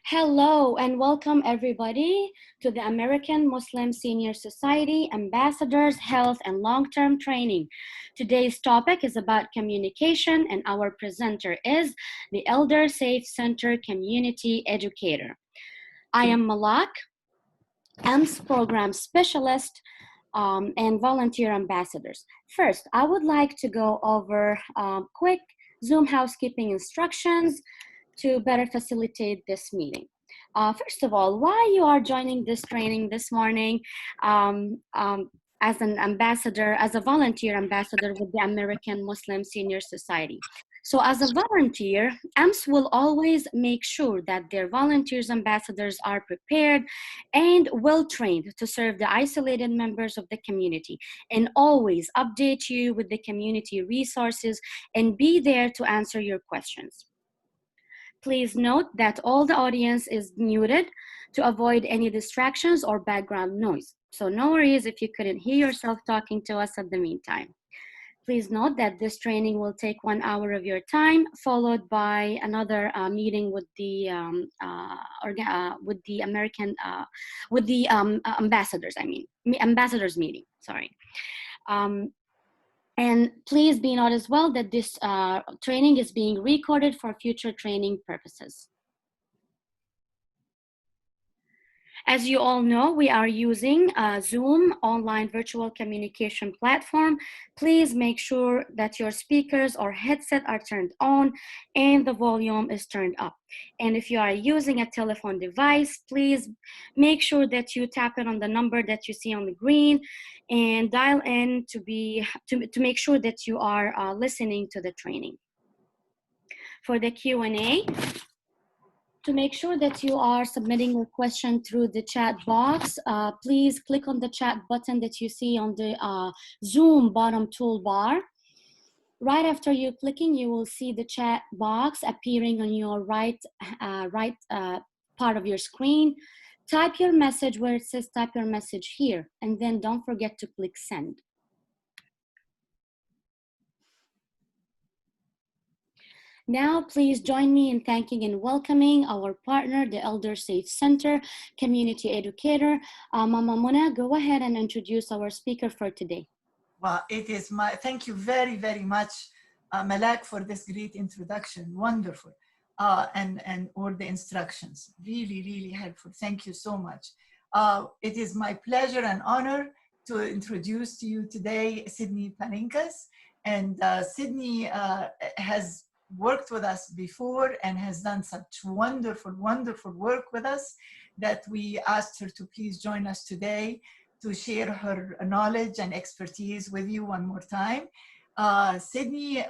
Hello and welcome everybody to the American Muslim Senior Society Ambassadors Health and Long-Term Training. Today's topic is about communication and our presenter is the Elder Safe Center Community Educator. I am Malak, AMSS Program Specialist and Volunteer Ambassadors. First, I would like to go over quick Zoom housekeeping instructions to better facilitate this meeting. First of all, why you are joining this training this morning as an ambassador, as a volunteer ambassador with the American Muslim Senior Society. So as a volunteer, AMSS will always make sure that their volunteers ambassadors are prepared and well-trained to serve the isolated members of the community and always update you with the community resources and be there to answer your questions. Please note that all the audience is muted to avoid any distractions or background noise. So no worries if you couldn't hear yourself talking to us at the meantime. Please note that this training will take 1 hour of your time, followed by another meeting with the ambassadors. Ambassadors meeting. Sorry. And please be noted as well that this training is being recorded for future training purposes. As you all know, we are using a Zoom online virtual communication platform. Please make sure that your speakers or headset are turned on and the volume is turned up. And if you are using a telephone device, please make sure that you tap in on the number that you see on the screen and dial in to make sure that you are listening to the training. For the Q&A, to make sure that you are submitting your question through the chat box, please click on the chat button that you see on the Zoom bottom toolbar. Right after you clicking, you will see the chat box appearing on your right part of your screen. Type your message where it says type your message here, and then don't forget to click send. Now, please join me in thanking and welcoming our partner, the Elder Safe Center Community Educator. Mama Mona, go ahead and introduce our speaker for today. Well, thank you very, very much, Malak, for this great introduction. Wonderful. And all the instructions. Really, really helpful. Thank you so much. It is my pleasure and honor to introduce to you today Sydney Paninkas. And Sydney has worked with us before and has done such wonderful, wonderful work with us that we asked her to please join us today to share her knowledge and expertise with you one more time. Sydney,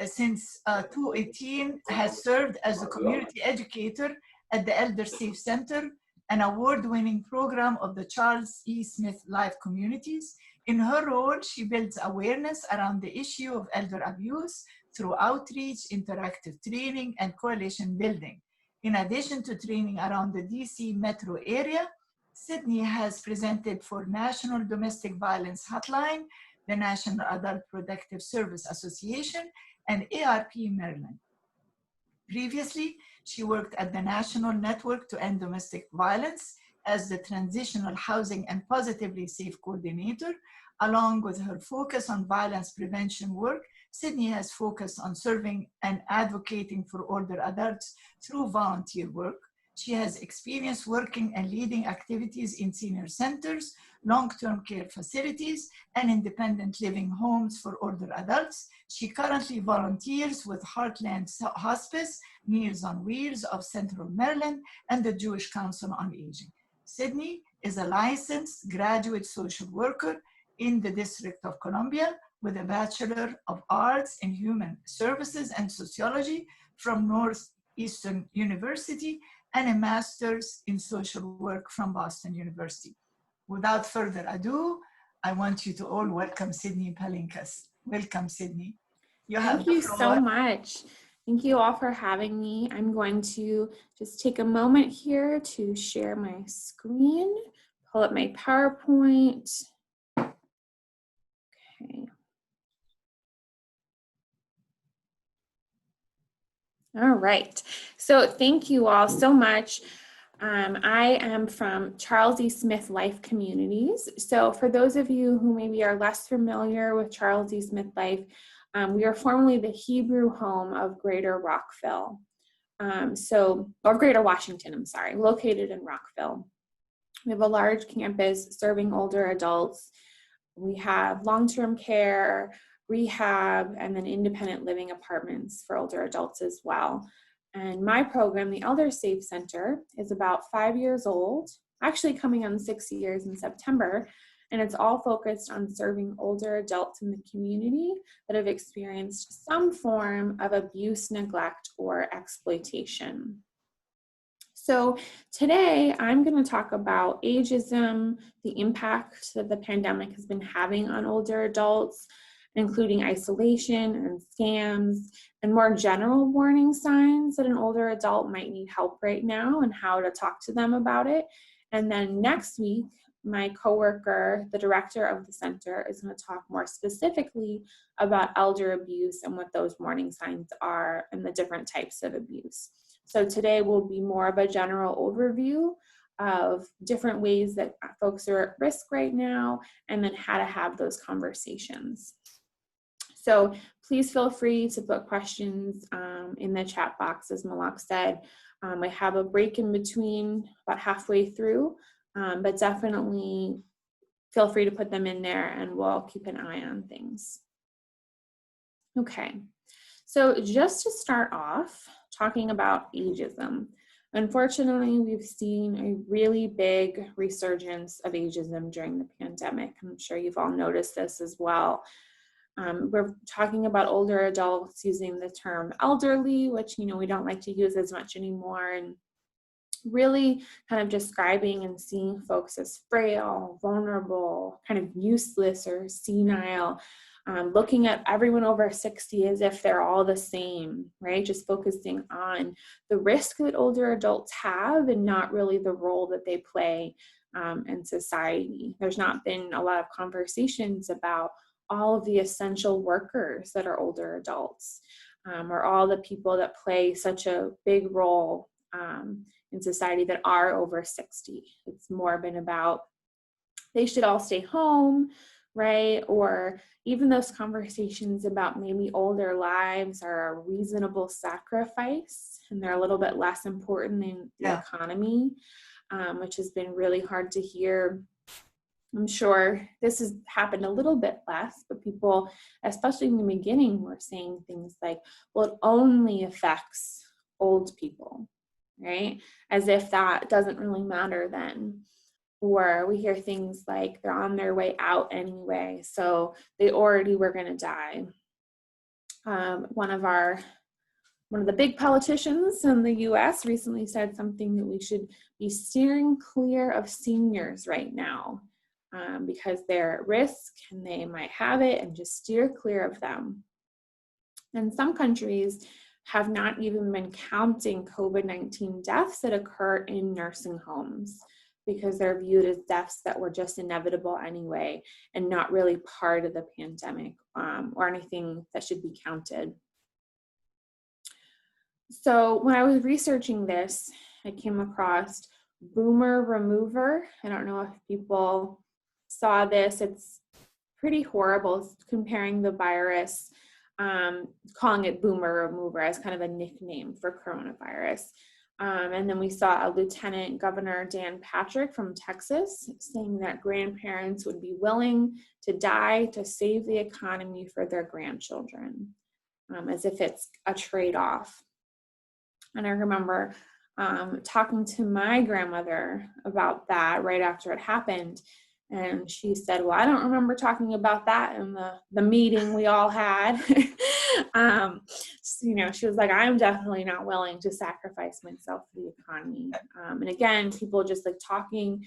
since 2018, has served as a community educator at the Elder Safe Center, an award-winning program of the Charles E. Smith Life Communities. In her role, she builds awareness around the issue of elder abuse through outreach, interactive training, and coalition building. In addition to training around the DC metro area, Sydney has presented for National Domestic Violence Hotline, the National Adult Protective Service Association, and ARP Maryland. Previously, she worked at the National Network to End Domestic Violence as the Transitional Housing and Positively Safe Coordinator. Along with her focus on violence prevention work, Sydney has focused on serving and advocating for older adults through volunteer work. She has experience working and leading activities in senior centers, long-term care facilities, and independent living homes for older adults. She currently volunteers with Heartland Hospice, Meals on Wheels of Central Maryland, and the Jewish Council on Aging. Sydney is a licensed graduate social worker in the District of Columbia with a Bachelor of Arts in Human Services and Sociology from Northeastern University and a Master's in Social Work from Boston University. Without further ado, I want you to all welcome Sydney Paninkas. Welcome, Sydney. Thank you so much. Thank you all for having me. I'm going to just take a moment here to share my screen, pull up my PowerPoint. Okay. All right. So thank you all so much. I am from Charles E. Smith Life Communities. So for those of you who maybe are less familiar with Charles E. Smith Life, we are formerly the Hebrew home of Greater Rockville. Or Greater Washington, I'm sorry, located in Rockville. We have a large campus serving older adults. We have long-term care, rehab, and then independent living apartments for older adults as well. And my program, the Elder Safe Center, is about 5 years old, actually coming on 6 years in September. And it's all focused on serving older adults in the community that have experienced some form of abuse, neglect, or exploitation. So today I'm going to talk about ageism, the impact that the pandemic has been having on older adults, including isolation and scams, and more general warning signs that an older adult might need help right now and how to talk to them about it. And then next week, my coworker, the director of the center, is going to talk more specifically about elder abuse and what those warning signs are and the different types of abuse. So today will be more of a general overview of different ways that folks are at risk right now, and then how to have those conversations. So please feel free to put questions in the chat box, as Malak said. I have a break in between about halfway through, but definitely feel free to put them in there and we'll keep an eye on things. Okay, so just to start off, talking about ageism. Unfortunately, we've seen a really big resurgence of ageism during the pandemic. I'm sure you've all noticed this as well. We're talking about older adults using the term elderly, which, we don't like to use as much anymore, and really kind of describing and seeing folks as frail, vulnerable, kind of useless or senile, looking at everyone over 60 as if they're all the same, right? Just focusing on the risk that older adults have and not really the role that they play in society. There's not been a lot of conversations about all of the essential workers that are older adults, or all the people that play such a big role in society that are over 60. It's more been about they should all stay home, right? Or even those conversations about maybe older lives are a reasonable sacrifice and they're a little bit less important than the economy, which has been really hard to hear. I'm sure this has happened a little bit less, but people, especially in the beginning, were saying things like, well, it only affects old people, right? As if that doesn't really matter then. Or we hear things like they're on their way out anyway, so they already were going to die. One of the big politicians in the US recently said something that we should be steering clear of seniors right now because they're at risk and they might have it, and just steer clear of them. And some countries have not even been counting COVID-19 deaths that occur in nursing homes because they're viewed as deaths that were just inevitable anyway and not really part of the pandemic or anything that should be counted. So when I was researching this, I came across Boomer Remover. I don't know if people saw this. It's pretty horrible. It's comparing the virus, calling it Boomer Remover as kind of a nickname for coronavirus. And then we saw a Lieutenant Governor Dan Patrick from Texas saying that grandparents would be willing to die to save the economy for their grandchildren, as if it's a trade-off. And I remember talking to my grandmother about that right after it happened. And she said, well, I don't remember talking about that in the meeting we all had. She was like, I'm definitely not willing to sacrifice myself for the economy. And again, people just like talking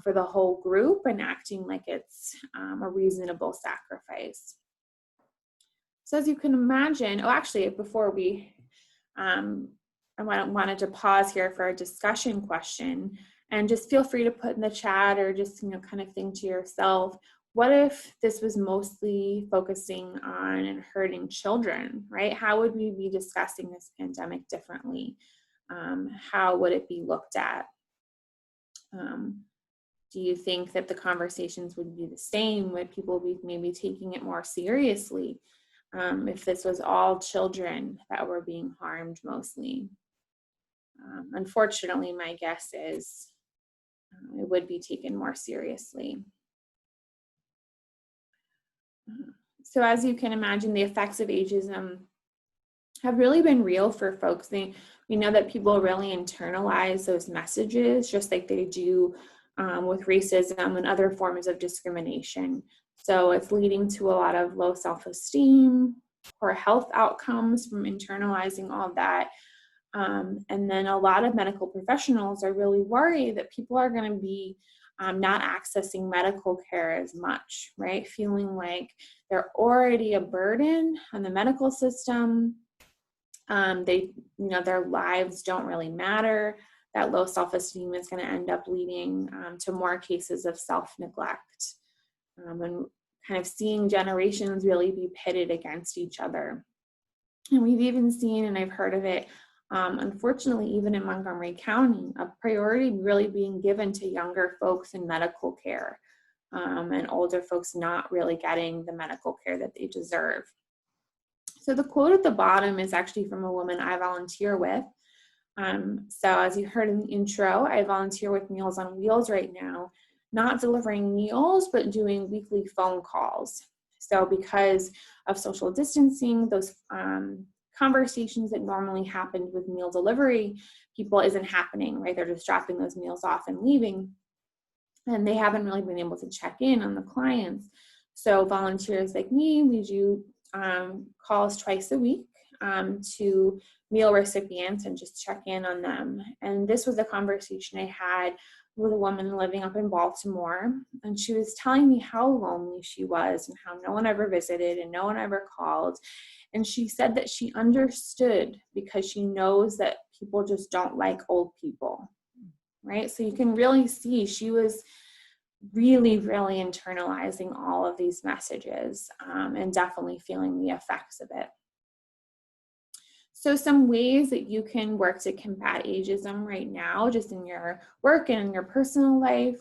for the whole group and acting like it's a reasonable sacrifice. So as you can imagine, before we, I wanted to pause here for a discussion question, and just feel free to put in the chat or just, kind of think to yourself, what if this was mostly focusing on and hurting children, right? How would we be discussing this pandemic differently? How would it be looked at? Do you think that the conversations would be the same? Would people be maybe taking it more seriously if this was all children that were being harmed mostly? Unfortunately, my guess is it would be taken more seriously. So as you can imagine, the effects of ageism have really been real for folks. We know that people really internalize those messages just like they do with racism and other forms of discrimination. So it's leading to a lot of low self-esteem, poor health outcomes from internalizing all of that. And then a lot of medical professionals are really worried that people are going to be not accessing medical care as much, right? Feeling like they're already a burden on the medical system. Their lives don't really matter. That low self-esteem is going to end up leading to more cases of self-neglect, and kind of seeing generations really be pitted against each other. And we've even seen, and I've heard of it, unfortunately, even in Montgomery County, a priority really being given to younger folks in medical care, and older folks not really getting the medical care that they deserve. So the quote at the bottom is actually from a woman I volunteer with. So as you heard in the intro, I volunteer with Meals on Wheels right now, not delivering meals, but doing weekly phone calls. So because of social distancing, those conversations that normally happened with meal delivery people isn't happening, right? They're just dropping those meals off and leaving. And they haven't really been able to check in on the clients. So volunteers like me, we do calls twice a week to meal recipients and just check in on them. And this was a conversation I had with a woman living up in Baltimore, and she was telling me how lonely she was and how no one ever visited and no one ever called. And she said that she understood because she knows that people just don't like old people, right? So you can really see she was really, really internalizing all of these messages and definitely feeling the effects of it. So some ways that you can work to combat ageism right now, just in your work and in your personal life.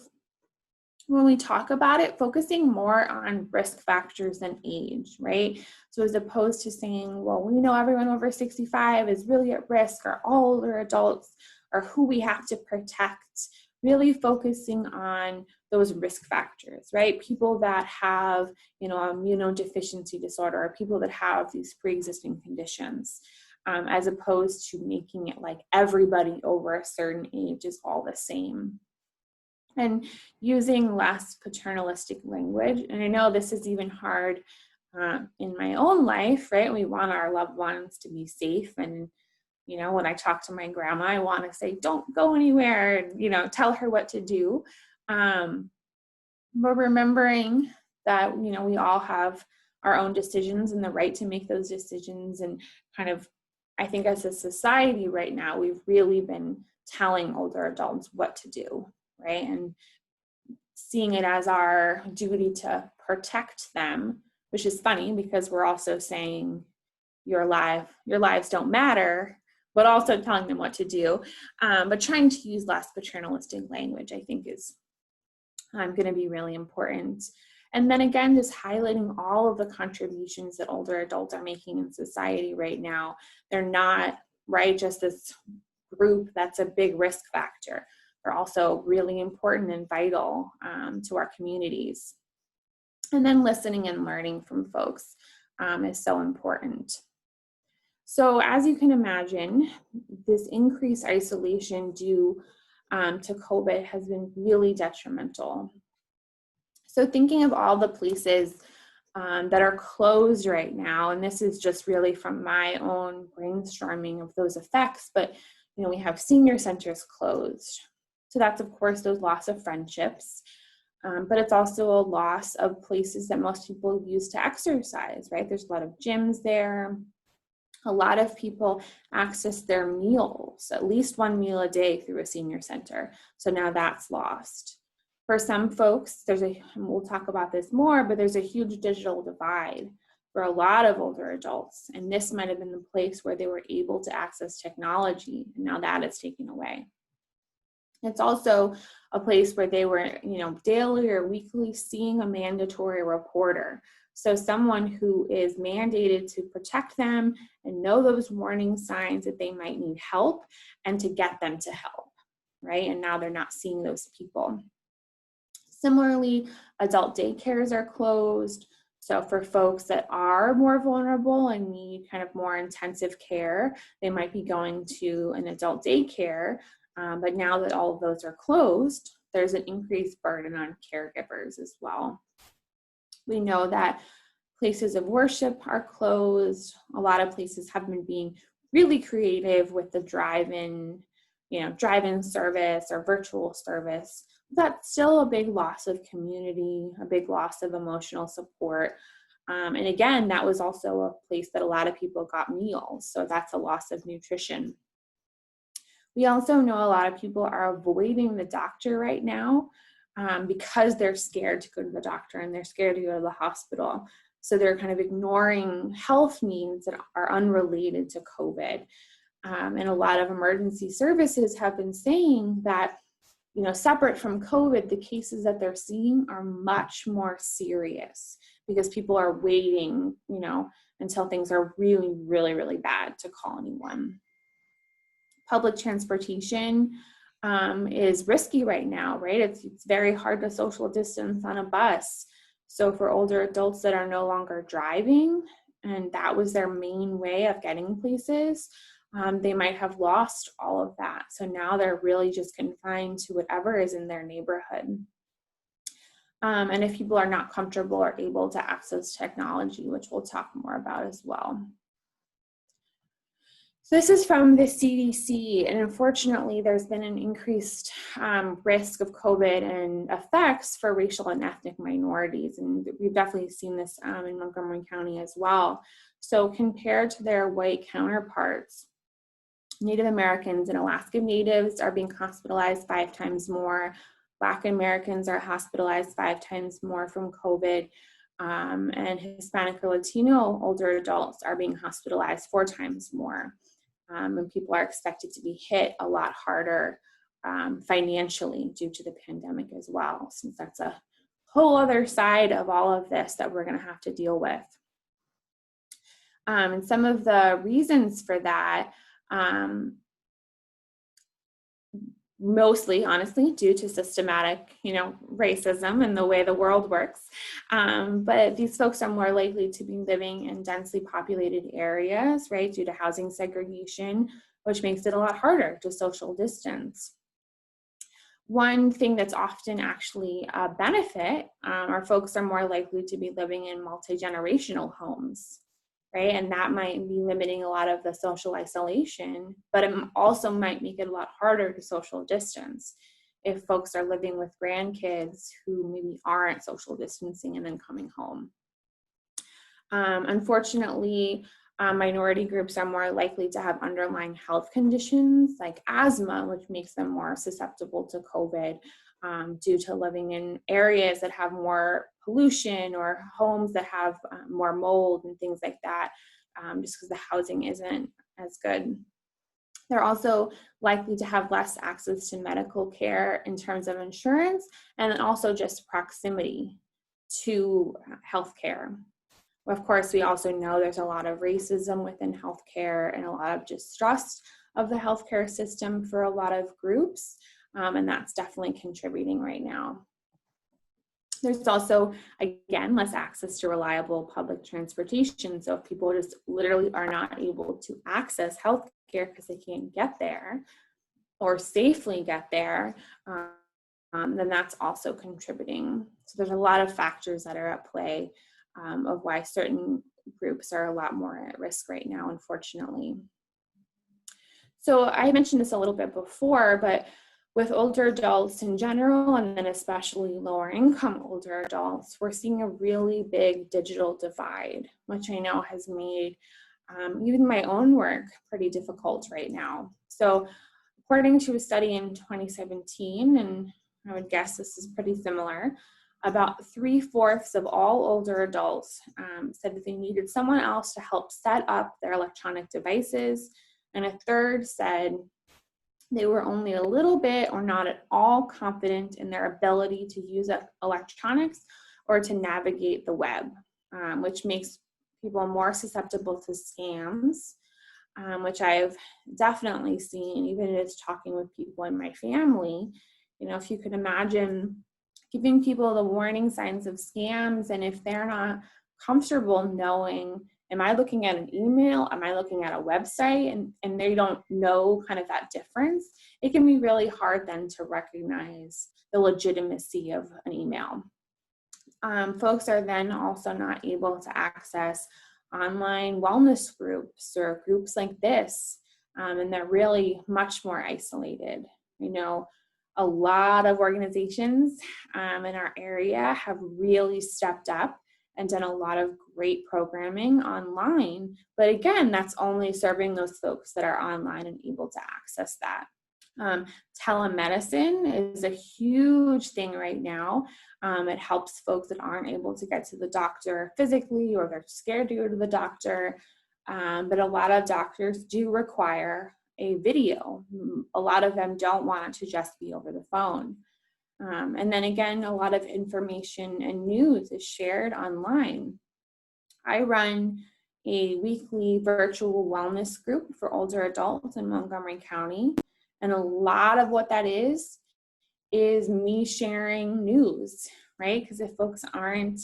When we talk about it, focusing more on risk factors than age, right? So as opposed to saying, well, we know everyone over 65 is really at risk, or all older adults, or who we have to protect, really focusing on those risk factors, right? People that have, immunodeficiency disorder, or people that have these pre-existing conditions, as opposed to making it like everybody over a certain age is all the same. And using less paternalistic language. And I know this is even hard in my own life, right? We want our loved ones to be safe. And, when I talk to my grandma, I want to say, don't go anywhere, and, tell her what to do. But remembering that, we all have our own decisions and the right to make those decisions. And kind of, I think as a society right now, we've really been telling older adults what to do, right? And seeing it as our duty to protect them, which is funny because we're also saying your lives don't matter, but also telling them what to do. But trying to use less paternalistic language, I think, is going to be really important. And then again, just highlighting all of the contributions that older adults are making in society right now. They're not, right, just this group that's a big risk factor. They're also really important and vital to our communities. And then listening and learning from folks is so important. So as you can imagine, this increased isolation due to COVID has been really detrimental. So thinking of all the places that are closed right now, and this is just really from my own brainstorming of those effects, but we have senior centers closed. So that's, of course, those loss of friendships, but it's also a loss of places that most people use to exercise, right? There's a lot of gyms there. A lot of people access their meals, at least one meal a day through a senior center. So now that's lost. For some folks, we'll talk about this more, but there's a huge digital divide for a lot of older adults. And this might have been the place where they were able to access technology, and now that is taken away. It's also a place where they were, daily or weekly seeing a mandatory reporter. So someone who is mandated to protect them and know those warning signs that they might need help and to get them to help, right? And now they're not seeing those people. Similarly, adult daycares are closed. So for folks that are more vulnerable and need kind of more intensive care, they might be going to an adult daycare. But now that all of those are closed, there's an increased burden on caregivers as well. We know that places of worship are closed. A lot of places have been being really creative with the drive-in service or virtual service. That's still a big loss of community, a big loss of emotional support. And again, that was also a place that a lot of people got meals. So that's a loss of nutrition. We also know a lot of people are avoiding the doctor right now because they're scared to go to the doctor and they're scared to go to the hospital. So they're kind of ignoring health needs that are unrelated to COVID. And a lot of emergency services have been saying that, separate from COVID, the cases that they're seeing are much more serious because people are waiting, until things are really, really, really bad to call anyone. Public transportation is risky right now, right? It's very hard to social distance on a bus. So for older adults that are no longer driving, and that was their main way of getting places, they might have lost all of that. So now they're really just confined to whatever is in their neighborhood. And if people are not comfortable or able to access technology, which we'll talk more about as well. So this is from the CDC, and unfortunately, there's been an increased risk of COVID and effects for racial and ethnic minorities, and we've definitely seen this in Montgomery County as well. So compared to their white counterparts, Native Americans and Alaska Natives are being hospitalized 5 times more. Black Americans are hospitalized 5 times more from COVID. And Hispanic or Latino older adults are being hospitalized 4 times more. And people are expected to be hit a lot harder financially due to the pandemic as well, since that's a whole other side of all of this that we're going to have to deal with. And some of the reasons for that, mostly, honestly, due to systematic, racism and the way the world works. But these folks are more likely to be living in densely populated areas, right, due to housing segregation, which makes it a lot harder to social distance. One thing that's often actually a benefit are folks are more likely to be living in multi-generational homes, right? And that might be limiting a lot of the social isolation, but it also might make it a lot harder to social distance if folks are living with grandkids who maybe aren't social distancing and then coming home. Unfortunately, minority groups are more likely to have underlying health conditions like asthma, which makes them more susceptible to COVID due to living in areas that have more pollution or homes that have more mold and things like that, just because the housing isn't as good. They're also likely to have less access to medical care in terms of insurance, and then also just proximity to healthcare. Of course, we also know there's a lot of racism within healthcare and a lot of distrust of the healthcare system for a lot of groups, and that's definitely contributing right now. There's also, again, less access to reliable public transportation. So if people just literally are not able to access healthcare because they can't get there or safely get there, then that's also contributing. So there's a lot of factors that are at play of why certain groups are a lot more at risk right now, unfortunately. So I mentioned this a little bit before, but with older adults in general, and then especially lower income older adults, we're seeing a really big digital divide, which I know has made even my own work pretty difficult right now. So according to a study in 2017, and I would guess this is pretty similar. About 3/4 of all older adults said that they needed someone else to help set up their electronic devices, and a third said they were only a little bit or not at all confident in their ability to use electronics or to navigate the web, which makes people more susceptible to scams, which I've definitely seen, even just talking with people in my family. You know, if you could imagine giving people the warning signs of scams, and if they're not comfortable knowing, am I looking at an email? Am I looking at a website? And they don't know kind of that difference. It can be really hard then to recognize the legitimacy of an email. Folks are then also not able to access online wellness groups or groups like this, and they're really much more isolated. You know, a lot of organizations in our area have really stepped up and done a lot of great programming online. But again, that's only serving those folks that are online and able to access that. Telemedicine is a huge thing right now. It helps folks that aren't able to get to the doctor physically, or they're scared to go to the doctor. But a lot of doctors do require a video. A lot of them don't want it to just be over the phone. And then again, a lot of information and news is shared online. I run a weekly virtual wellness group for older adults in Montgomery County. And a lot of what that is me sharing news, right? Because if folks aren't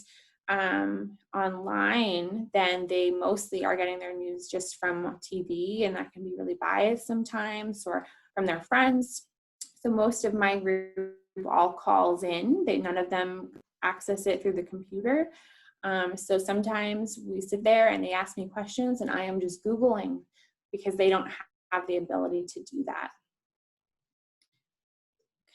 online, then they mostly are getting their news just from TV, and that can be really biased sometimes, or from their friends. So most of my group all calls in. None of them access it through the computer. So sometimes we sit there and they ask me questions and I am just Googling, because they don't have the ability to do that.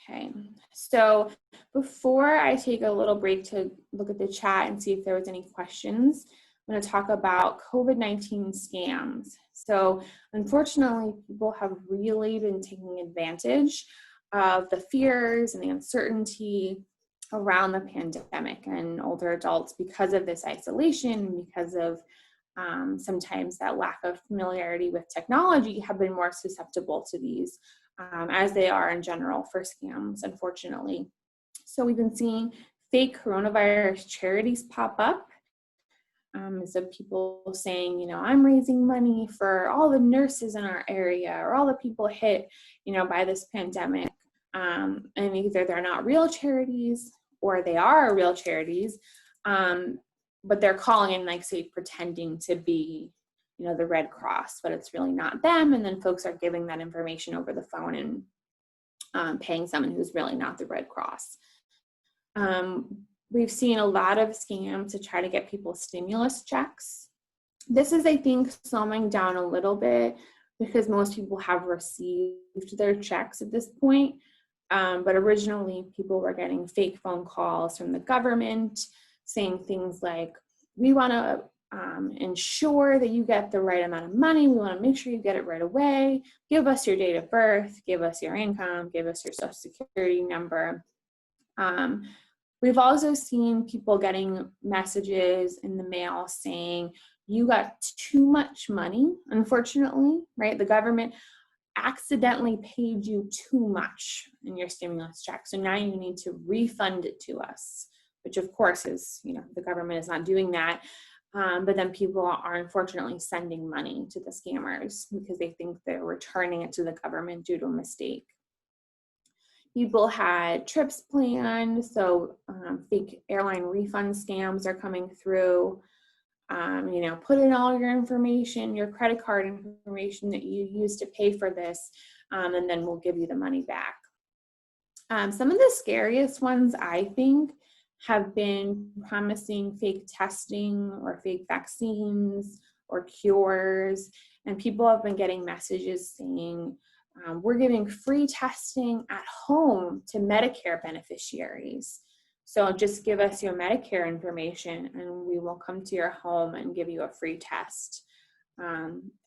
Okay, so before I take a little break to look at the chat and see if there was any questions, I'm going to talk about COVID-19 scams. So unfortunately, people have really been taking advantage of the fears and the uncertainty around the pandemic and older adults because of this isolation, because of sometimes that lack of familiarity with technology, have been more susceptible to these as they are in general for scams, unfortunately. So we've been seeing fake coronavirus charities pop up. So people saying, you know, I'm raising money for all the nurses in our area, or all the people hit, you know, by this pandemic. And either they're not real charities or they are real charities, but they're calling in, like, say, pretending to be, you know, the Red Cross, but it's really not them. And then folks are giving that information over the phone and paying someone who's really not the Red Cross. We've seen a lot of scams to try to get people stimulus checks. This is, I think, slowing down a little bit because most people have received their checks at this point. But originally, people were getting fake phone calls from the government saying things like, we want to ensure that you get the right amount of money. We want to make sure you get it right away. Give us your date of birth, give us your income, give us your social security number. We've also seen people getting messages in the mail saying, you got too much money, unfortunately, right? The government accidentally paid you too much in your stimulus check, so now you need to refund it to us, which of course is, you know, the government is not doing that. But then people are unfortunately sending money to the scammers because they think they're returning it to the government due to a mistake. People had trips planned, so fake airline refund scams are coming through. You know, put in all your information, your credit card information that you used to pay for this, and then we'll give you the money back. Some of the scariest ones, I think, have been promising fake testing or fake vaccines or cures, and people have been getting messages saying, we're giving free testing at home to Medicare beneficiaries. So just give us your Medicare information and we will come to your home and give you a free test.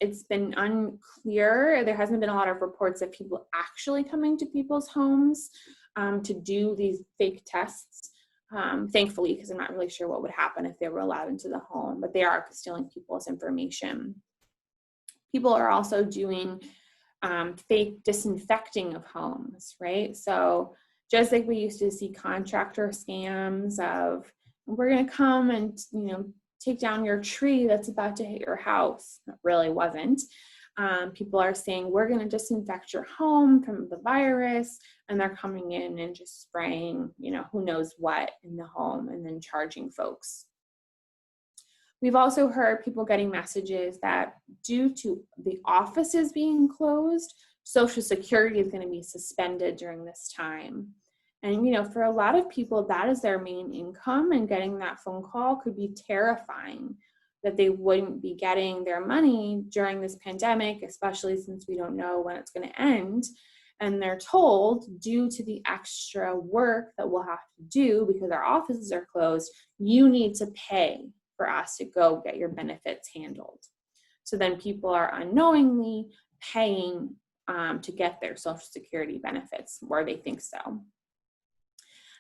It's been unclear. There hasn't been a lot of reports of people actually coming to people's homes to do these fake tests, thankfully, because I'm not really sure what would happen if they were allowed into the home, but they are stealing people's information. People are also doing fake disinfecting of homes, right? So just like we used to see contractor scams of, we're going to come and, take down your tree that's about to hit your house. It really wasn't. People are saying, we're going to disinfect your home from the virus, and they're coming in and just spraying, who knows what in the home and then charging folks. We've also heard people getting messages that due to the offices being closed, Social Security is going to be suspended during this time. And, for a lot of people, that is their main income, and getting that phone call could be terrifying, that they wouldn't be getting their money during this pandemic, especially since we don't know when it's going to end. And they're told, due to the extra work that we'll have to do because our offices are closed, you need to pay for us to go get your benefits handled. So then people are unknowingly paying to get their Social Security benefits where they think so.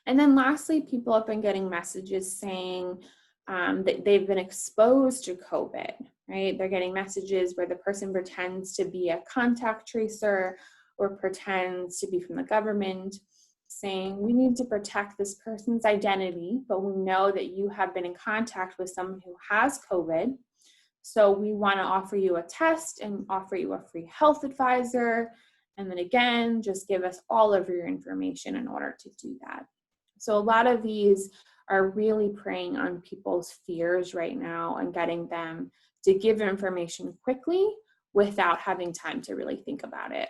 And then lastly, people have been getting messages saying that they've been exposed to COVID, right? They're getting messages where the person pretends to be a contact tracer or pretends to be from the government, saying, we need to protect this person's identity, but we know that you have been in contact with someone who has COVID. So we want to offer you a test and offer you a free health advisor. And then again, just give us all of your information in order to do that. So a lot of these are really preying on people's fears right now and getting them to give information quickly without having time to really think about it.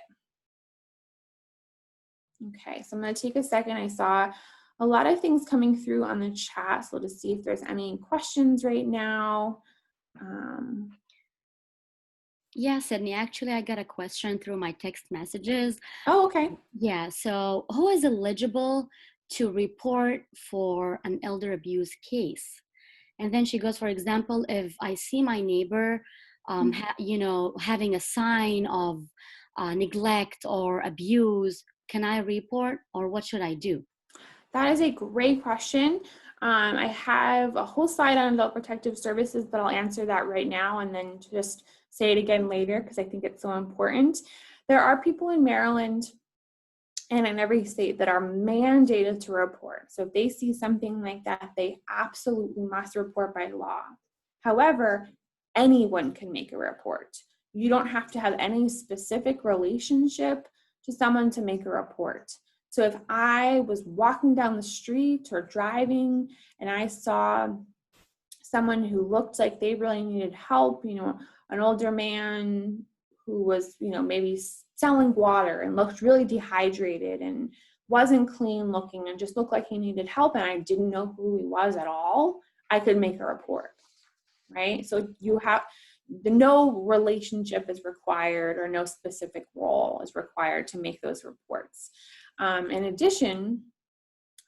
Okay, so I'm going to take a second. I saw a lot of things coming through on the chat, so we'll just see if there's any questions right now. Yeah, Sydney, actually, I got a question through my text messages. Oh, okay. Yeah, so who is eligible to report for an elder abuse case? And then she goes, for example, if I see my neighbor, having a sign of neglect or abuse, can I report, or what should I do? That is a great question. I have a whole slide on adult protective services, but I'll answer that right now and then just say it again later because I think it's so important. There are people in Maryland and in every state that are mandated to report. So if they see something like that, they absolutely must report by law. However, anyone can make a report. You don't have to have any specific relationship to someone to make a report. So if I was walking down the street or driving and I saw someone who looked like they really needed help, an older man who was, maybe selling water and looked really dehydrated and wasn't clean looking and just looked like he needed help and I didn't know who he was at all, I could make a report, right? So no relationship is required or no specific role is required to make those reports. In addition,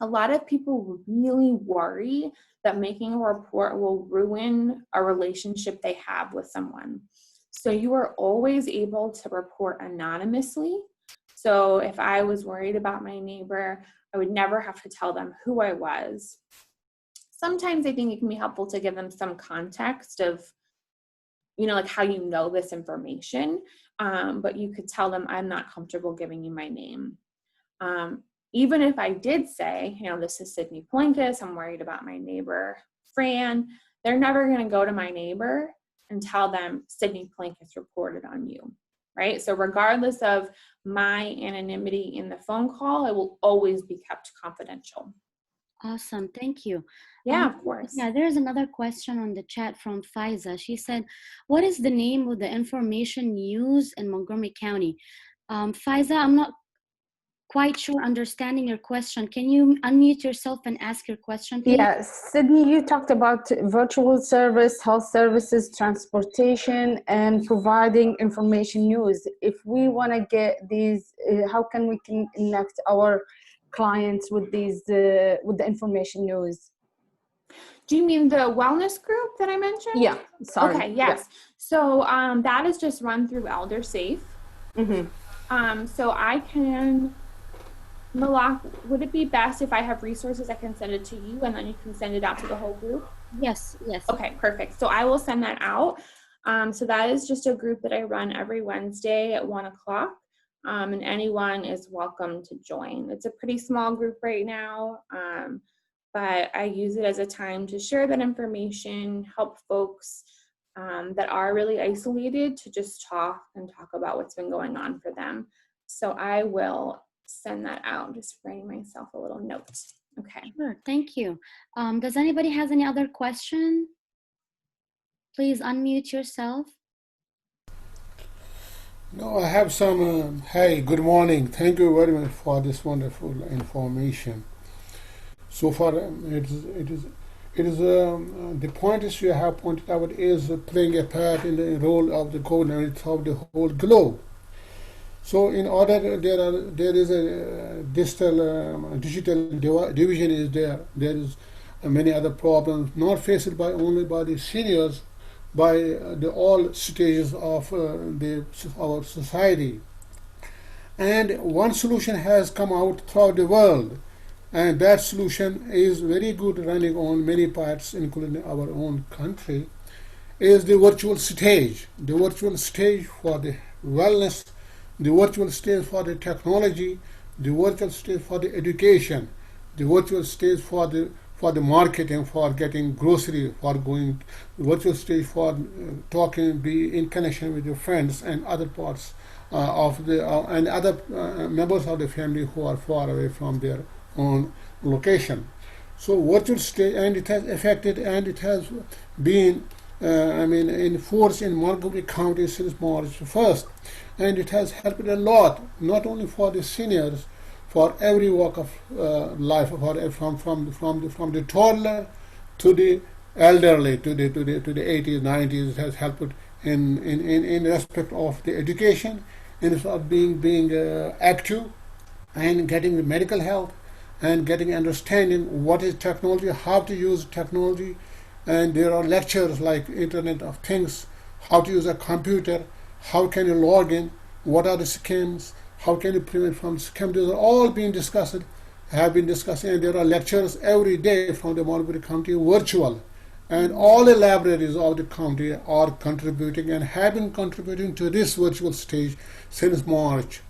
a lot of people really worry that making a report will ruin a relationship they have with someone. So you are always able to report anonymously. So if I was worried about my neighbor, I would never have to tell them who I was. Sometimes I think it can be helpful to give them some context of, like how you know this information, but you could tell them, I'm not comfortable giving you my name. Even if I did say, this is Sydney Plinkus, I'm worried about my neighbor, Fran, they're never going to go to my neighbor and tell them Sydney Plinkus reported on you, right? So regardless of my anonymity in the phone call, it will always be kept confidential. Awesome, thank you. Yeah, of course. Yeah, there's another question on the chat from Faiza. She said, what is the name of the information used in Montgomery County? Faiza, I'm not quite sure understanding your question. Can you unmute yourself and ask your question, please? Yes, Sydney, you talked about virtual service, health services, transportation, and providing information news. If we want to get these, how can we connect our clients with these, with the information news? Do you mean the wellness group that I mentioned? Yeah, sorry. Okay, yes. Yeah. So that is just run through ElderSafe. Mm-hmm. So I can Malak, would it be best if I have resources, I can send it to you and then you can send it out to the whole group? Yes, yes. Okay, perfect. So I will send that out. So that is just a group that I run every Wednesday at 1 o'clock. And anyone is welcome to join. It's a pretty small group right now, but I use it as a time to share that information, help folks that are really isolated to just talk about what's been going on for them. So I will send that out, just writing myself a little note. Okay. Sure, thank you. Does anybody has any other question? Please unmute yourself. No, I have some. Hey, good morning. Thank you very much for this wonderful information. So far, it is. The points you have pointed out is playing a part in the role of the coordinator of the whole globe. So, in order there is a digital division is there. There is many other problems not faced by only by the seniors, by the all stages of our society. And one solution has come out throughout the world, and that solution is very good running on many parts, including our own country, is the virtual stage. The virtual stage for the wellness, the virtual stage for the technology, the virtual stage for the education, the virtual stage for the marketing, for getting grocery, for going, virtual stage for talking, be in connection with your friends and other parts of the and other members of the family who are far away from their own location. So virtual stage, and it has affected, and it has been in force in Montgomery County since March 1st, and it has helped a lot, not only for the seniors, for every walk of life, from the toddler to the elderly, to the 80s, 90s. It has helped in respect of the education, in of being active and getting the medical health and getting understanding what is technology, how to use technology. And there are lectures like Internet of Things, how to use a computer, how can you log in, what are the scams, how can you prevent from scams. These are all being discussed, have been discussed, and there are lectures every day from the Montgomery County virtual. And all the libraries of the county are contributing and have been contributing to this virtual stage since March.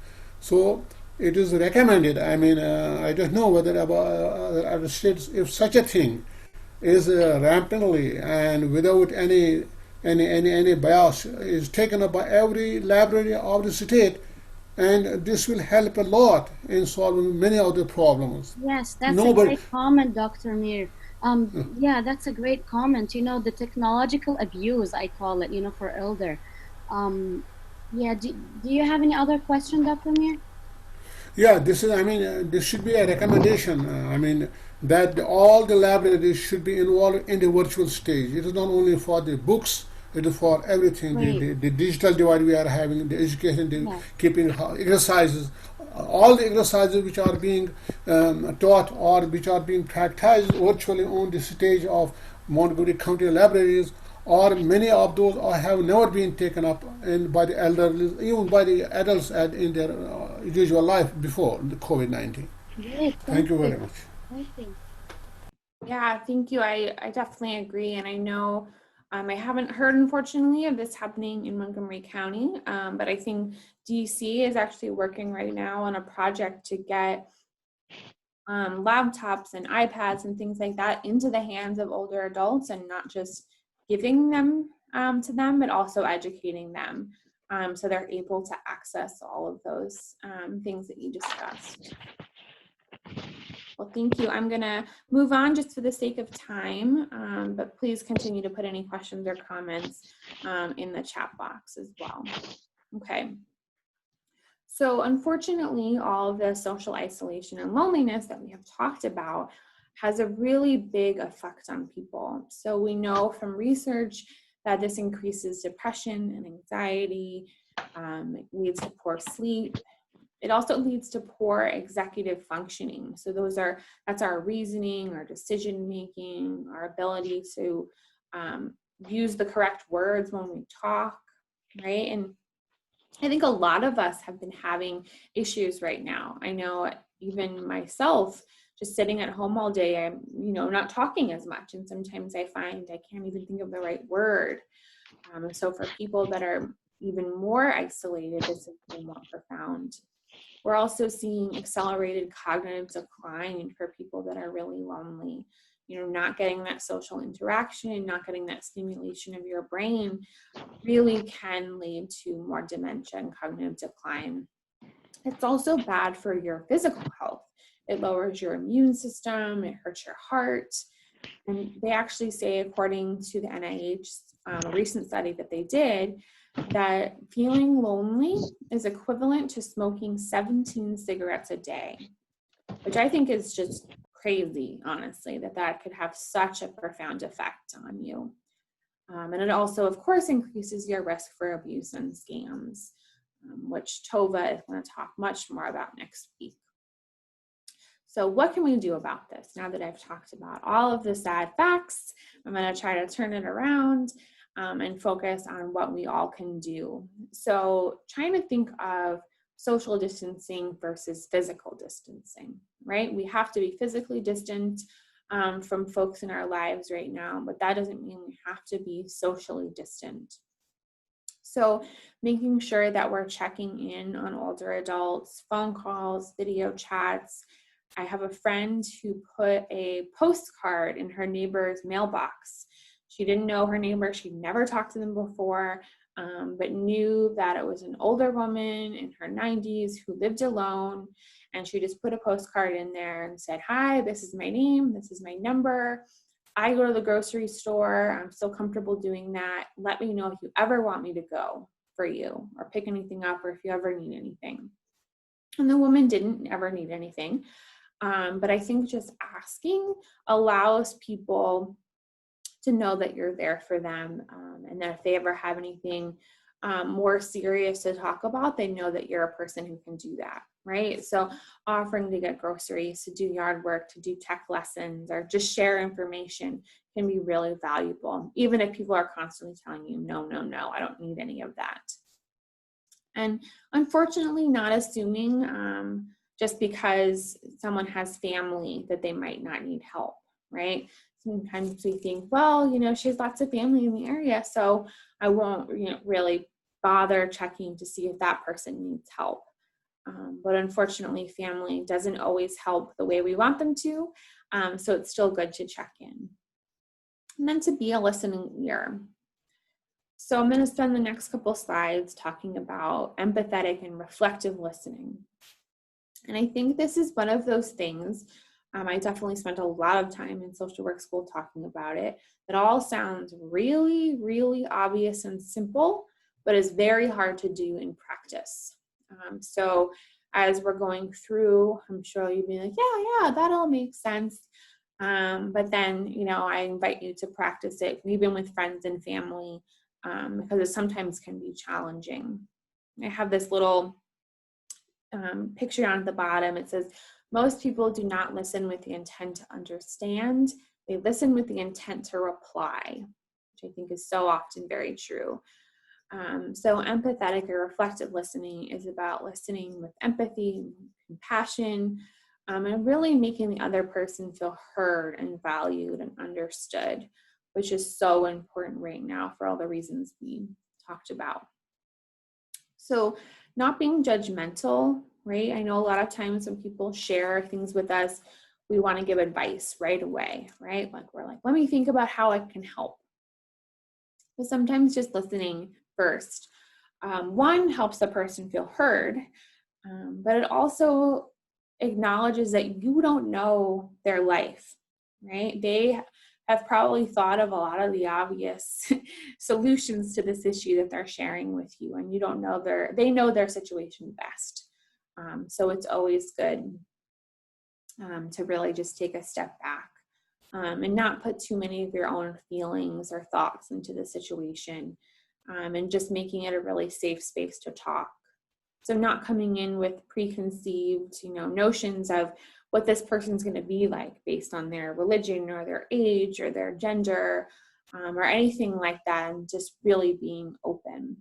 So it is recommended. I don't know whether other states, if such a thing is rampantly and without any bias, is taken up by every library of the state, and this will help a lot in solving many of the problems. Yes, that's a Nobody, great comment, Dr. Mir. Yeah, that's a great comment. You know, the technological abuse, I call it, for elder. Yeah, do you have any other question, Dr. Mir? yeah, this is. This should be a recommendation. That all the libraries should be involved in the virtual stage. It is not only for the books; it is for everything. Right. The digital divide we are having, the education, the Yeah. keeping exercises, all the exercises which are being taught or which are being practiced virtually on the stage of Montgomery County libraries, or many of those have never been taken up by the elderly, even by the adults in their usual life before the COVID-19. Great. Thank you very much. Thank you. Yeah, thank you. I definitely agree. And I know I haven't heard, unfortunately, of this happening in Montgomery County, but I think DC is actually working right now on a project to get laptops and iPads and things like that into the hands of older adults, and not just giving them to them, but also educating them so they're able to access all of those things that you discussed. Well, thank you. I'm going to move on just for the sake of time, but please continue to put any questions or comments in the chat box as well. Okay. So unfortunately, all of the social isolation and loneliness that we have talked about has a really big effect on people. So we know from research that this increases depression and anxiety, it leads to poor sleep. It also leads to poor executive functioning. So that's our reasoning, our decision making, our ability to use the correct words when we talk, right? And I think a lot of us have been having issues right now. I know even myself, just sitting at home all day, I'm, not talking as much. And sometimes I find I can't even think of the right word. And so for people that are even more isolated, this has been more profound. We're also seeing accelerated cognitive decline for people that are really lonely. Not getting that social interaction, not getting that stimulation of your brain really can lead to more dementia and cognitive decline. It's also bad for your physical health. It lowers your immune system, it hurts your heart. And they actually say, according to the NIH, a recent study that they did, that feeling lonely is equivalent to smoking 17 cigarettes a day, which I think is just crazy, honestly, that could have such a profound effect on you. And it also, of course, increases your risk for abuse and scams, which Tova is going to talk much more about next week. So what can we do about this? Now that I've talked about all of the sad facts, I'm going to try to turn it around and focus on what we all can do. So trying to think of social distancing versus physical distancing, right? We have to be physically distant from folks in our lives right now, but that doesn't mean we have to be socially distant. So making sure that we're checking in on older adults, phone calls, video chats. I have a friend who put a postcard in her neighbor's mailbox. She didn't know her neighbor. She'd never talked to them before, but knew that it was an older woman in her 90s who lived alone. And she just put a postcard in there and said, "Hi, this is my name. This is my number. I go to the grocery store. I'm still comfortable doing that. Let me know if you ever want me to go for you or pick anything up or if you ever need anything." And the woman didn't ever need anything. But I think just asking allows people to know that you're there for them, and that if they ever have anything more serious to talk about, they know that you're a person who can do that, right? So offering to get groceries, to do yard work, to do tech lessons, or just share information can be really valuable, even if people are constantly telling you, no, no, no, I don't need any of that. And unfortunately, not assuming just because someone has family that they might not need help, right? Sometimes we think, well, she has lots of family in the area, so I won't really bother checking to see if that person needs help. But unfortunately, family doesn't always help the way we want them to, so it's still good to check in. And then to be a listening ear. So I'm going to spend the next couple slides talking about empathetic and reflective listening. And I think this is one of those things, I definitely spent a lot of time in social work school talking about it. It all sounds really, really obvious and simple, but is very hard to do in practice. So as we're going through, I'm sure you'll be like, yeah, that all makes sense. But then, I invite you to practice it, even with friends and family, because it sometimes can be challenging. I have this little picture on the bottom. It says, most people do not listen with the intent to understand. They listen with the intent to reply, which I think is so often very true. So empathetic or reflective listening is about listening with empathy, compassion, and really making the other person feel heard and valued and understood, which is so important right now for all the reasons we talked about. So not being judgmental, right? I know a lot of times when people share things with us, we want to give advice right away, right? Like we're like, let me think about how I can help. But sometimes just listening first, one, helps the person feel heard, but it also acknowledges that you don't know their life, right? They have probably thought of a lot of the obvious solutions to this issue that they're sharing with you, and you don't know they know their situation best. So it's always good to really just take a step back and not put too many of your own feelings or thoughts into the situation, and just making it a really safe space to talk. So not coming in with preconceived, notions of what this person's going to be like based on their religion or their age or their gender or anything like that, and just really being open.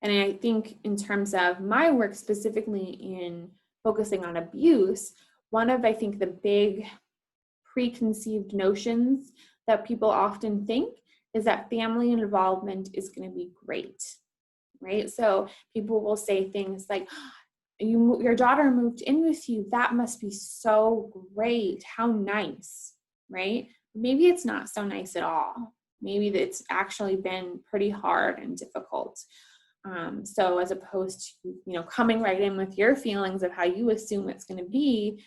And I think in terms of my work, specifically in focusing on abuse, one of, I think, the big preconceived notions that people often think is that family involvement is going to be great, right? So people will say things like, your daughter moved in with you. That must be so great. How nice, right? Maybe it's not so nice at all. Maybe it's actually been pretty hard and difficult. So as opposed to, coming right in with your feelings of how you assume it's going to be,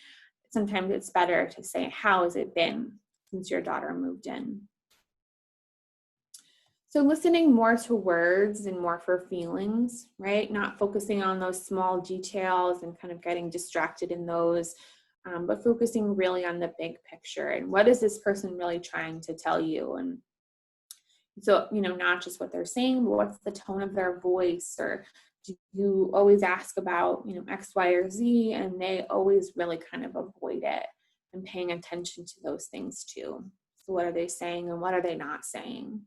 sometimes it's better to say, how has it been since your daughter moved in? So listening more to words and more for feelings, right? Not focusing on those small details and kind of getting distracted in those, but focusing really on the big picture and what is this person really trying to tell you? And so, not just what they're saying, but what's the tone of their voice, or do you always ask about, X, Y, or Z, and they always really kind of avoid it and paying attention to those things too. So what are they saying and what are they not saying?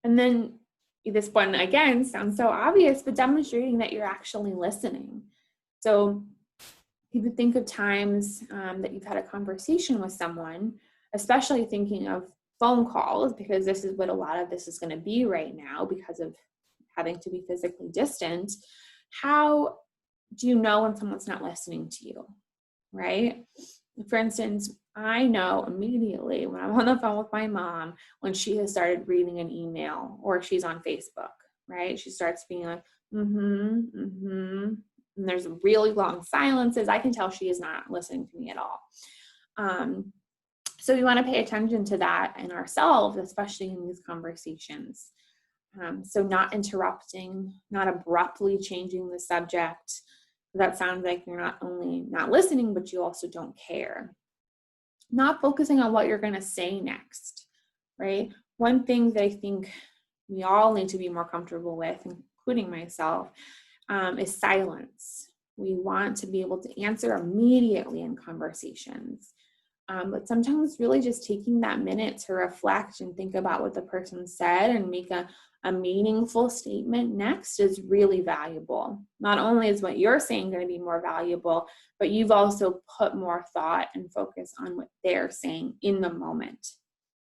And then this one, again, sounds so obvious, but demonstrating that you're actually listening. So you would think of times that you've had a conversation with someone, especially thinking of phone calls, because this is what a lot of this is going to be right now because of having to be physically distant. How do you know when someone's not listening to you, right? For instance, I know immediately when I'm on the phone with my mom when she has started reading an email or she's on Facebook, right? She starts being like, and there's really long silences. I can tell she is not listening to me at all. So we want to pay attention to that in ourselves, especially in these conversations. So not interrupting, not abruptly changing the subject. That sounds like you're not only not listening, but you also don't care. Not focusing on what you're going to say next, right? One thing that I think we all need to be more comfortable with, including myself, is silence. We want to be able to answer immediately in conversations. But sometimes really just taking that minute to reflect and think about what the person said and make a meaningful statement next is really valuable. Not only is what you're saying going to be more valuable, but you've also put more thought and focus on what they're saying in the moment,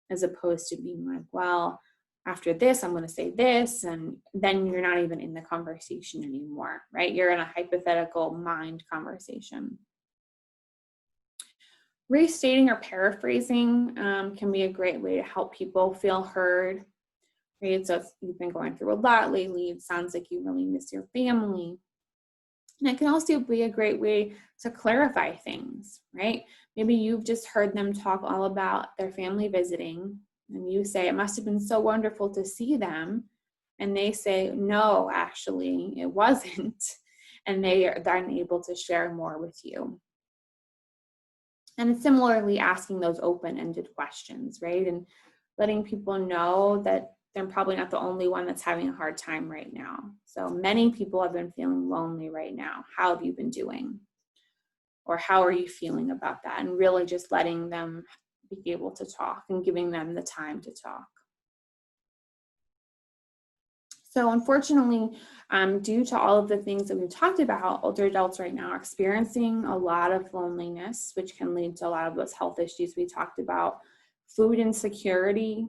as opposed to being like, well, after this, I'm going to say this, and then you're not even in the conversation anymore, right? You're in a hypothetical mind conversation. Restating or paraphrasing can be a great way to help people feel heard. Right? So if you've been going through a lot lately, it sounds like you really miss your family. And it can also be a great way to clarify things, right? Maybe you've just heard them talk all about their family visiting, and you say, it must have been so wonderful to see them. And they say, no, actually, it wasn't. And they are then able to share more with you. And similarly, asking those open-ended questions, right? And letting people know that they're probably not the only one that's having a hard time right now. So many people have been feeling lonely right now. How have you been doing? Or how are you feeling about that? And really just letting them be able to talk and giving them the time to talk. So unfortunately, due to all of the things that we've talked about, older adults right now are experiencing a lot of loneliness, which can lead to a lot of those health issues we talked about. Food insecurity,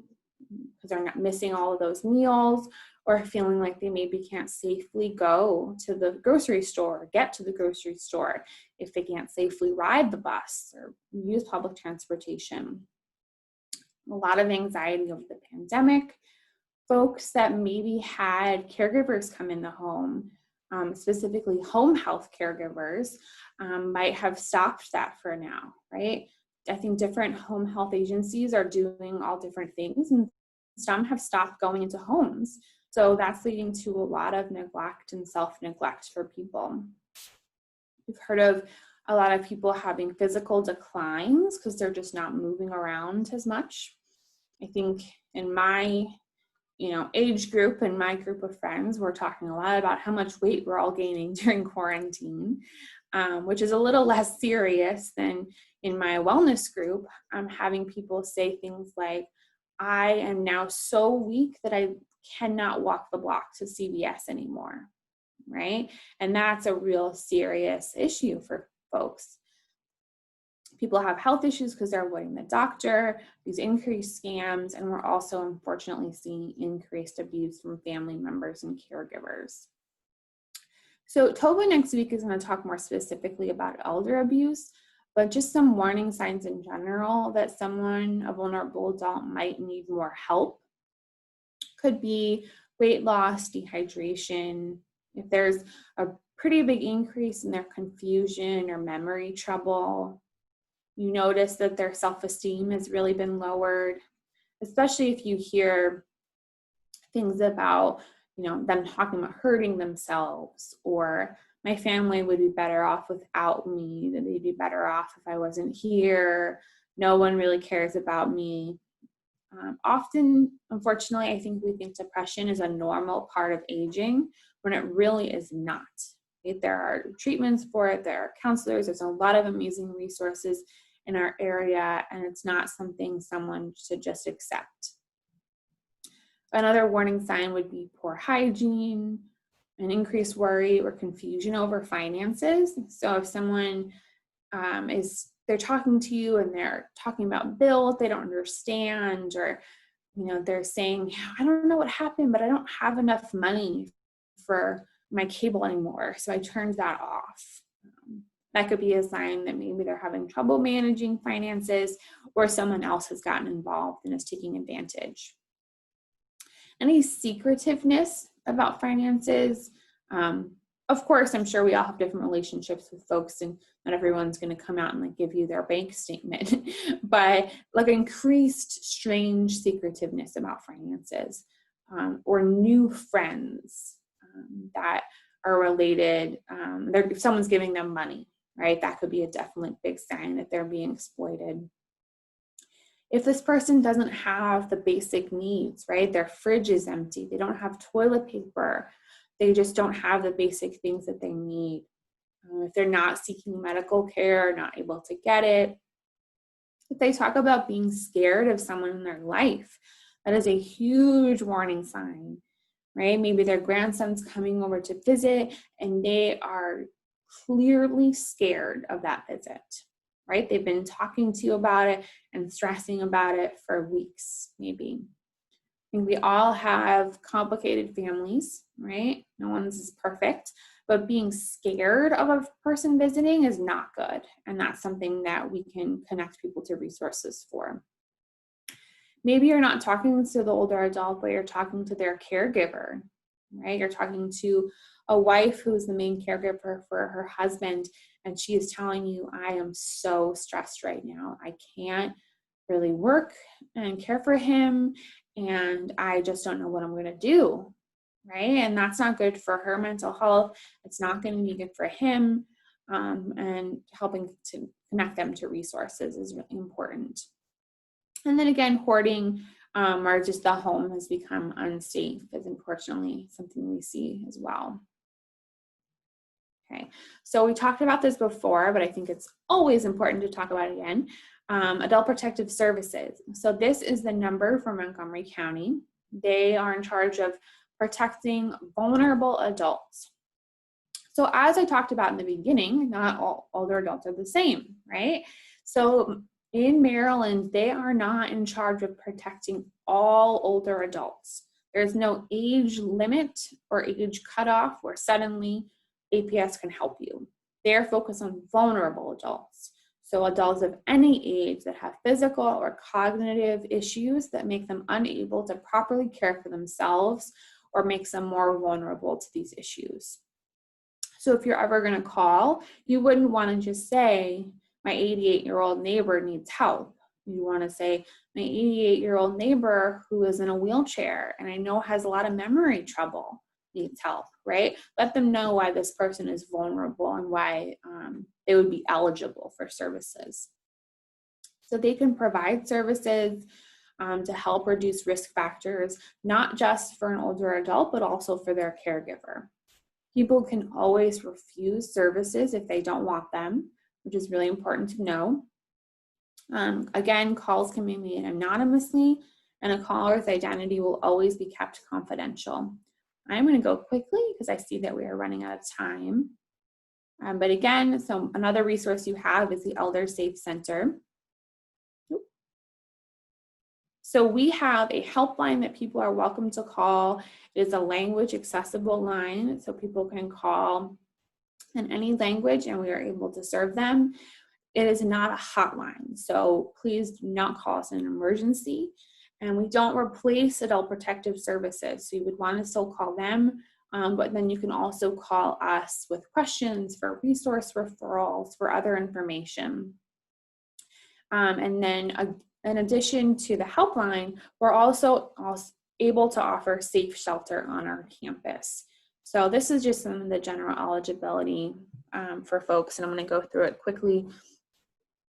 because they're not missing all of those meals, or feeling like they maybe can't safely go to the grocery store or get to the grocery store if they can't safely ride the bus or use public transportation. A lot of anxiety over the pandemic. Folks that maybe had caregivers come in the home, specifically home health caregivers, might have stopped that for now, right? I think different home health agencies are doing all different things, and some have stopped going into homes. So that's leading to a lot of neglect and self-neglect for people. We've heard of a lot of people having physical declines because they're just not moving around as much. I think in my age group and my group of friends, we're talking a lot about how much weight we're all gaining during quarantine, which is a little less serious than in my wellness group. I'm having people say things like, I am now so weak that I cannot walk the block to CVS anymore, right? And that's a real serious issue for folks. People have health issues because they're avoiding the doctor, these increased scams, and we're also unfortunately seeing increased abuse from family members and caregivers. So Tova next week is going to talk more specifically about elder abuse, but just some warning signs in general that someone, a vulnerable adult, might need more help. Could be weight loss, dehydration, if there's a pretty big increase in their confusion or memory trouble. You notice that their self-esteem has really been lowered, especially if you hear things about, them talking about hurting themselves, or my family would be better off without me, that they'd be better off if I wasn't here, no one really cares about me. Often, unfortunately, I think we think depression is a normal part of aging when it really is not. There are treatments for it, there are counselors, there's a lot of amazing resources in our area, and it's not something someone should just accept. Another warning sign would be poor hygiene, an increased worry or confusion over finances. So if someone they're talking to you and they're talking about bills they don't understand, or they're saying, I don't know what happened, but I don't have enough money for my cable anymore, so I turned that off. That could be a sign that maybe they're having trouble managing finances, or someone else has gotten involved and is taking advantage. Any secretiveness about finances, of course, I'm sure we all have different relationships with folks, and not everyone's going to come out and give you their bank statement, but increased strange secretiveness about finances, or new friends that are related. If someone's giving them money, right? That could be a definite big sign that they're being exploited. If this person doesn't have the basic needs, right? Their fridge is empty, they don't have toilet paper, they just don't have the basic things that they need. If they're not seeking medical care, not able to get it. If they talk about being scared of someone in their life, that is a huge warning sign, right? Maybe their grandson's coming over to visit and they are clearly scared of that visit, right? They've been talking to you about it and stressing about it for weeks, maybe. I think we all have complicated families, right? No one's is perfect, but being scared of a person visiting is not good. And that's something that we can connect people to resources for. Maybe you're not talking to the older adult, but you're talking to their caregiver, right? You're talking to a wife who's the main caregiver for her husband, and she is telling you, I am so stressed right now. I can't really work and care for him, and I just don't know what I'm going to do, right? And that's not good for her mental health. It's not going to be good for him, and helping to connect them to resources is really important. And then again, hoarding, or just the home has become unsafe is unfortunately something we see as well. Okay, so we talked about this before, but I think it's always important to talk about it again. Adult Protective Services. So this is the number for Montgomery County. They are in charge of protecting vulnerable adults. So as I talked about in the beginning, not all older adults are the same, right? So in Maryland, they are not in charge of protecting all older adults. There's no age limit or age cutoff where suddenly APS can help you. They're focused on vulnerable adults. So adults of any age that have physical or cognitive issues that make them unable to properly care for themselves or makes them more vulnerable to these issues. So if you're ever going to call, you wouldn't want to just say, my 88-year-old neighbor needs help. You want to say, my 88-year-old neighbor who is in a wheelchair and I know has a lot of memory trouble needs help, right? Let them know why this person is vulnerable and why they would be eligible for services. So they can provide services to help reduce risk factors, not just for an older adult, but also for their caregiver. People can always refuse services if they don't want them, which is really important to know. Again, calls can be made anonymously, and a caller's identity will always be kept confidential. I'm going to go quickly because I see that we are running out of time. But again, so another resource you have is the Elder Safe Center. So we have a helpline that people are welcome to call. It is a language accessible line, so people can call in any language and we are able to serve them. It is not a hotline, so please do not call us in an emergency. And we don't replace adult protective services, so you would want to still call them, but then you can also call us with questions, for resource referrals, for other information. And then in addition to the helpline, we're also able to offer safe shelter on our campus. So this is just some of the general eligibility for folks, and I'm going to go through it quickly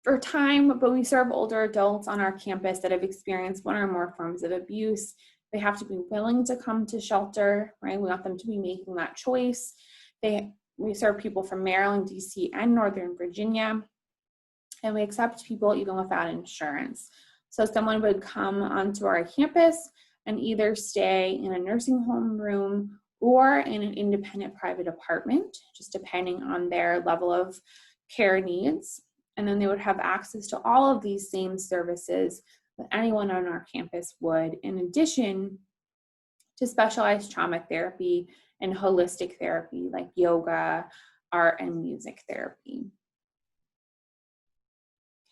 for time, but we serve older adults on our campus that have experienced one or more forms of abuse. They have to be willing to come to shelter, right? We want them to be making that choice. We serve people from Maryland, DC, and Northern Virginia, and we accept people even without insurance. So someone would come onto our campus and either stay in a nursing home room or in an independent private apartment, just depending on their level of care needs. And then they would have access to all of these same services that anyone on our campus would, in addition to specialized trauma therapy and holistic therapy like yoga, art, and music therapy.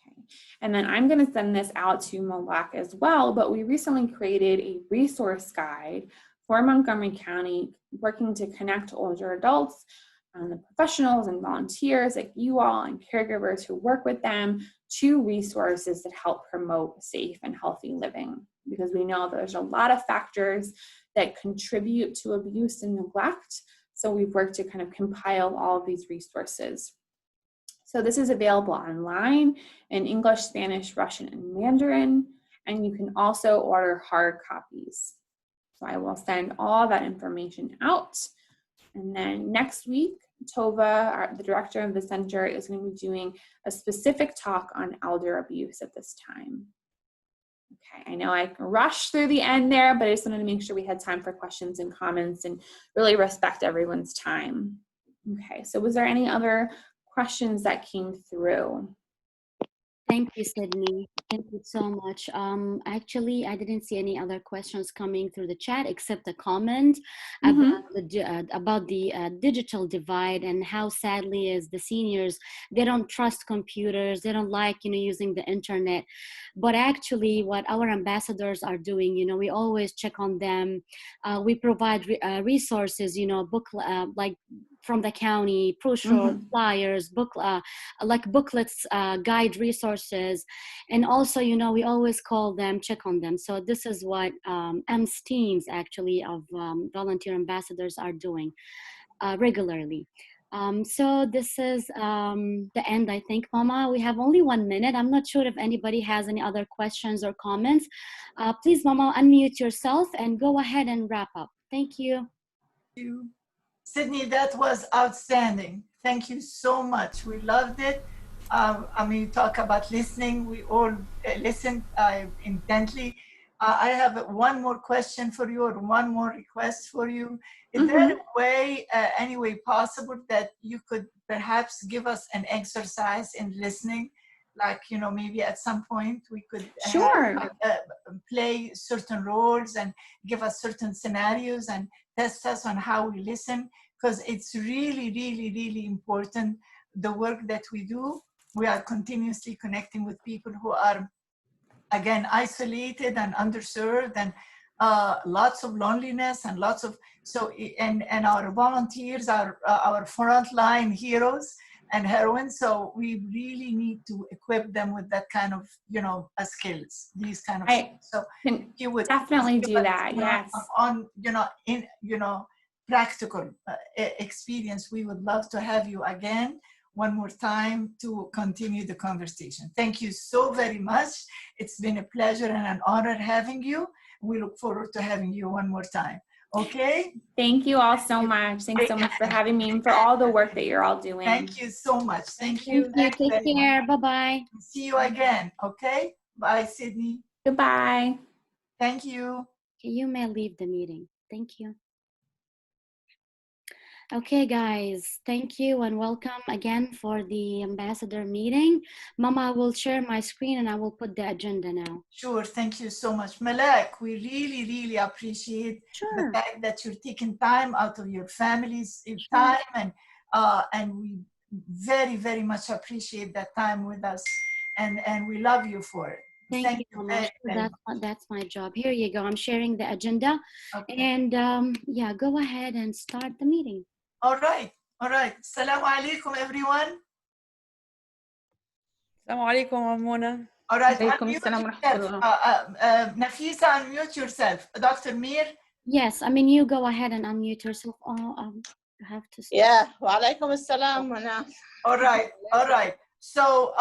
Okay. And then I'm going to send this out to Malak as well, but we recently created a resource guide for Montgomery County, working to connect older adults and the professionals and volunteers like you all and caregivers who work with them to resources that help promote safe and healthy living. Because we know there's a lot of factors that contribute to abuse and neglect. So we've worked to kind of compile all of these resources. So this is available online in English, Spanish, Russian, and Mandarin, and you can also order hard copies. So I will send all that information out. And then next week, Tova, the director of the center, is going to be doing a specific talk on elder abuse at this time. Okay, I know I rushed through the end there, but I just wanted to make sure we had time for questions and comments and really respect everyone's time. Okay, so was there any other questions that came through? Thank you, Sydney. Thank you so much. Actually, I didn't see any other questions coming through the chat except a comment about the digital divide and how sadly is the seniors, they don't trust computers, they don't like, using the internet. But actually what our ambassadors are doing, we always check on them. We provide resources, like from the county, brochure, flyers, like booklets, guide resources. And also, we always call them, check on them. So this is what AMSS teams actually of volunteer ambassadors are doing regularly. So this is the end, I think, Mama. We have only 1 minute. I'm not sure if anybody has any other questions or comments. Please, Mama, unmute yourself and go ahead and wrap up. Thank you. Thank you. Sydney, that was outstanding. Thank you so much. We loved it. You talk about listening. We all listened intently. I have one more question for you, or one more request for you. Is there a way, any way possible, that you could perhaps give us an exercise in listening? Like, maybe at some point we could play certain roles and give us certain scenarios and test us on how we listen, because it's really, really, really important, the work that we do. We are continuously connecting with people who are, again, isolated and underserved, and lots of loneliness and lots of, and our volunteers are our frontline heroes and heroines. So we really need to equip them with that kind of, skills, these kind of skills. So you would definitely do that. Yes. On, practical experience, we would love to have you again one more time to continue the conversation. Thank you so very much. It's been a pleasure and an honor having you. We look forward to having you one more time. Okay? Thank you all so much. Thanks so much for having me and for all the work that you're all doing. Thank you so much. Thank you. Take care. Bye-bye. See you again. Okay? Bye, Sydney. Goodbye. Thank you. You may leave the meeting. Thank you. Okay, guys, thank you and welcome again for the ambassador meeting. Mama, I will share my screen and I will put the agenda now. Sure, thank you so much. Malak, we really, really appreciate the Sure. fact that you're taking time out of your family's time, and we very, very much appreciate that time with us, and we love you for it. Thank you, you Mama. very, very That's my job. Here you go. I'm sharing the agenda. Okay. And yeah, go ahead and start the meeting. All right. Assalamu alaikum, everyone. السلام عليكم عمونا. All right, عليكم unmute السلام ورحمة yourself. الله. Nafisa, unmute yourself. Dr. Mir. Yes, I mean, you go ahead and unmute yourself. Oh, you have to start. Yeah, wa alaikum assalam. All right. So